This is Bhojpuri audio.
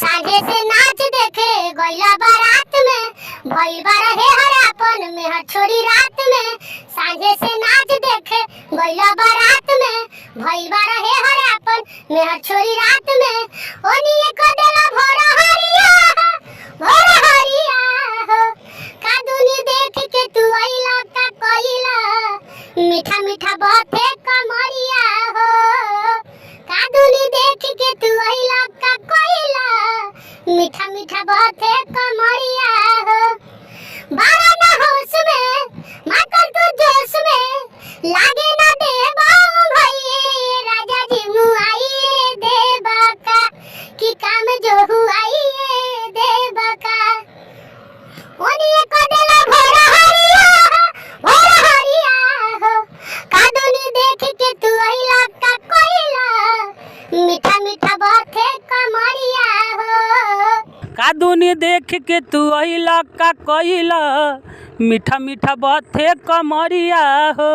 साझे से नाच देखे गइला बारात में, भइल बा रहे हरापन में हर छोरी रात में। साझे से नाच देखे गइला बारात में, भइल बा रहे हरापन में हर छोरी रात में। ओनिए को देला भोरा हरिया हो, का दुनी देख के तू आइला का कइला, मीठा मीठा बाते कमरिया हो। का दुनी देख के तू आइला का कइला, मीठा मीठा बाते कमरिया हो। बारा ना होश में मातल तू जोश में, लागे ना देबा भइए राजा जी मुआइए देबा का, कि काम जो हुआइए देबा का। ओनिए को देला भोरा हरिया हो, का दुनी देख के तू आइला का कइला, मीठा मीठा बाते कमरिया हो। का दुनी देख के तू अइला का कइला, मीठा मीठा बाते कमरिया हो।